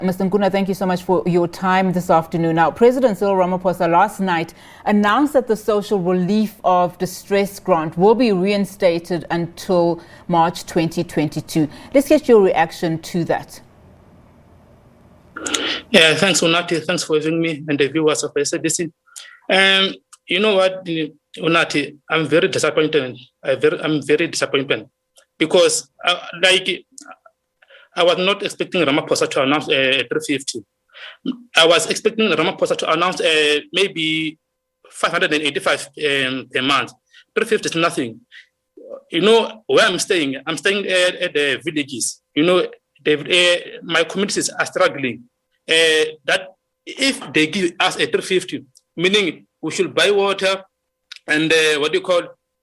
Mr. Nkuna, thank you so much for your time this afternoon. Now, President Cyril Ramaphosa last night announced that the social relief of distress grant will be reinstated until March 2022. Let's get your reaction to that. Yeah, thanks, Unati. Thanks for having me and the viewers of SABC. You know what, Unati, I'm very disappointed. I'm very disappointed because, I was not expecting Ramaphosa to announce a 350. I was expecting Ramaphosa to announce maybe 585 per month. 350 is nothing. You know where I'm staying at the villages. You know, my communities are struggling. That if they give us a 350, meaning we should buy water and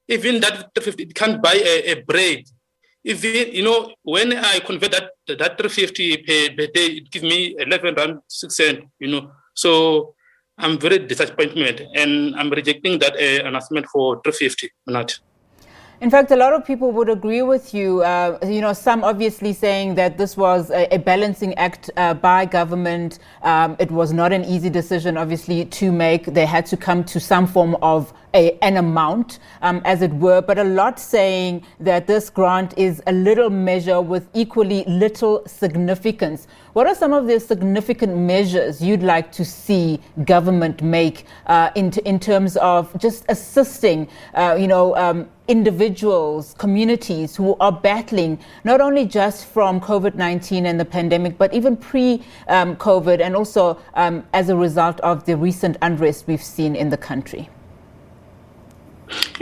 even that 350, it can't buy a bread. Even, you know, when I convert that 350 per day, it gives me 11 rand 6 cents, you know. So I'm very disappointed and I'm rejecting that announcement for 350. Not. In fact, a lot of people would agree with you. You know, some obviously saying that this was a balancing act by government. It was not an easy decision, obviously, to make. They had to come to some form of an amount, as it were. But a lot saying that this grant is a little measure with equally little significance. What are some of the significant measures you'd like to see government make in terms of just assisting, individuals, communities who are battling not only just from COVID-19 and the pandemic, but even pre-COVID and also as a result of the recent unrest we've seen in the country?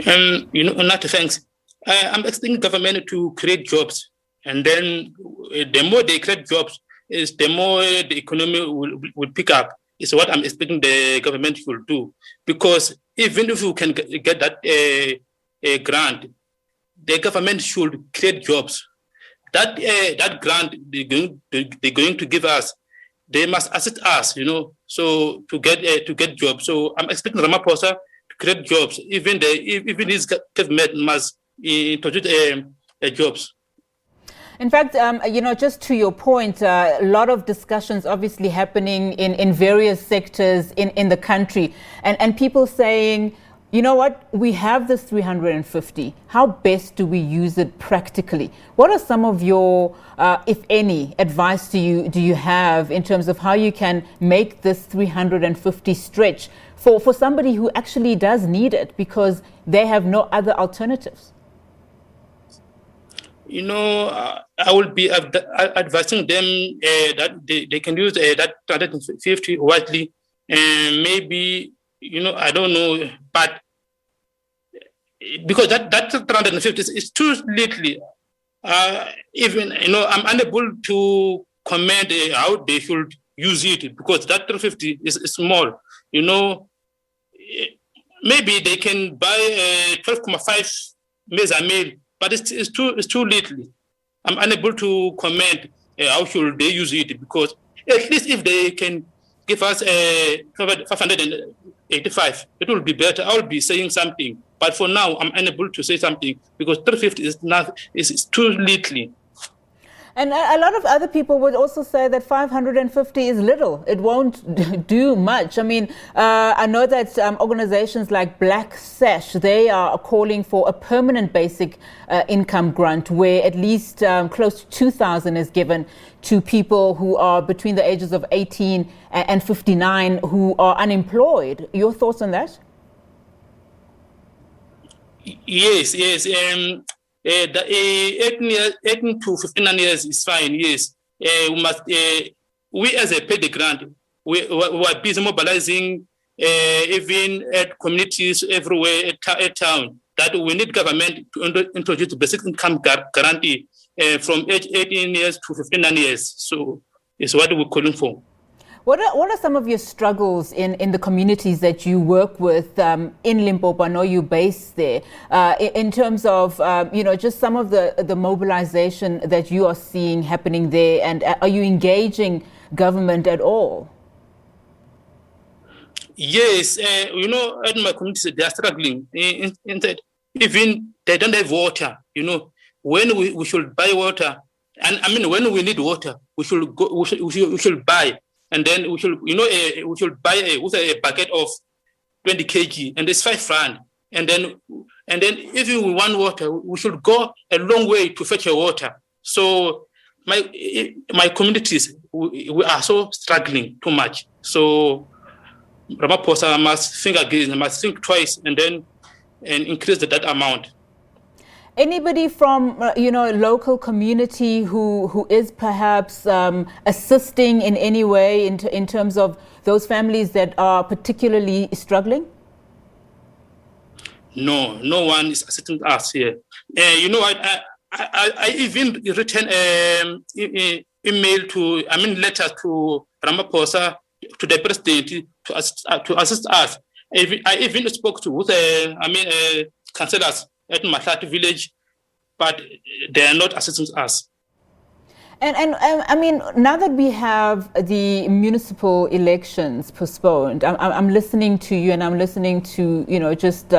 Not thanks. I'm expecting government to create jobs, and then the more they create jobs, is the more the economy will pick up. Is what I'm expecting the government will do. Because even if you can get that a grant, the government should create jobs. That grant they're going to give us, they must assist us, you know, so to get jobs. So I'm expecting Ramaphosa to create jobs. Even his government must introduce jobs. In fact, just to your point, a lot of discussions obviously happening in various sectors in the country, and people saying, you know what, we have this 350. How best do we use it practically? What are some of your, if any, advice do you have in terms of how you can make this 350 stretch for somebody who actually does need it because they have no other alternatives? You know, I will be advising them that they can use that 350 widely, and maybe, you know, I don't know, but because that 350 is too little. Even, you know, I'm unable to comment how they should use it because that 350 is small. You know, maybe they can buy 12.5 maize a meal, but it's too little. I'm unable to comment how should they use it because at least if they can give us 585, it will be better. I will be saying something. But for now, I'm unable to say something because 350 is too little. And a lot of other people would also say that 550 is little. It won't do much. I mean, I know that organizations like Black Sash, they are calling for a permanent basic income grant where at least close to 2,000 is given to people who are between the ages of 18 and 59 who are unemployed. Your thoughts on that? Yes. The 18 to 59 years is fine. Yes, we as a paid grant, we are busy mobilizing even at communities everywhere at town that we need government to introduce basic income guarantee from age 18 years to 59 years. So it's what we're calling for. What are some of your struggles in the communities that you work with in Limpopo? I know you're based there. In terms of, just some of the mobilization that you are seeing happening there, and are you engaging government at all? Yes, at my community, they are struggling. Even they don't have water, when we should buy water. And I mean, when we need water, we should go, we should buy, and then we should, we should buy with a bucket of 20 kg, and it's 5 rand. And then if we want water, we should go a long way to fetch a water. So my communities, we are so struggling too much. So Ramaphosa must think again, must think twice, and increase that amount. Anybody from local community who is perhaps assisting in any way in terms of those families that are particularly struggling? No one is assisting us here. I even written letter to Ramaphosa, to the president, to assist us. I even spoke to councillors at Mahlati village, but they are not assisting us. And now that we have the municipal elections postponed, I'm listening to you, and I'm listening to just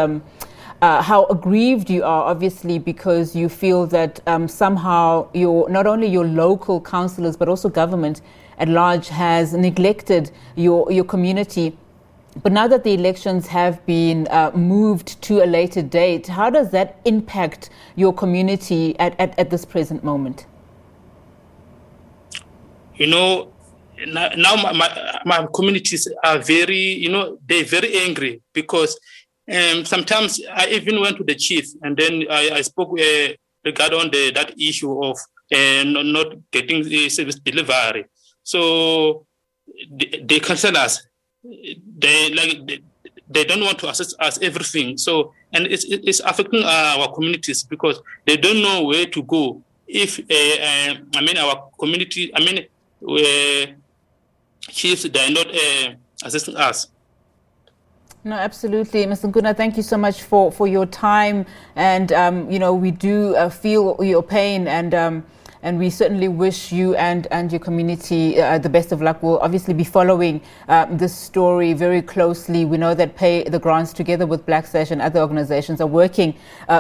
how aggrieved you are, obviously, because you feel that somehow not only your local councillors but also government at large has neglected your community. But now that the elections have been moved to a later date, how does that impact your community at this present moment? Now my communities are very, they're very angry because sometimes I even went to the chief, and then I spoke regarding that issue of not getting the service delivery. So they cancel us. They don't want to assist us everything. So, and it's affecting our communities because they don't know where to go. If our community, chiefs, they are not assisting us. No, absolutely. Mr. Nkuna, thank you so much for your time. And, we do feel your pain, and we certainly wish you and your community the best of luck. We'll obviously be following this story very closely. We know that Pay the Grants, together with Black Sash and other organizations, are working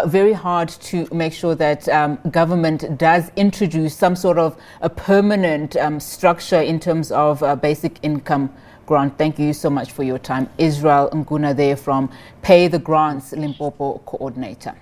very hard to make sure that government does introduce some sort of a permanent structure in terms of basic income grant. Thank you so much for your time. Israel Nkuna there from Pay the Grants Limpopo coordinator.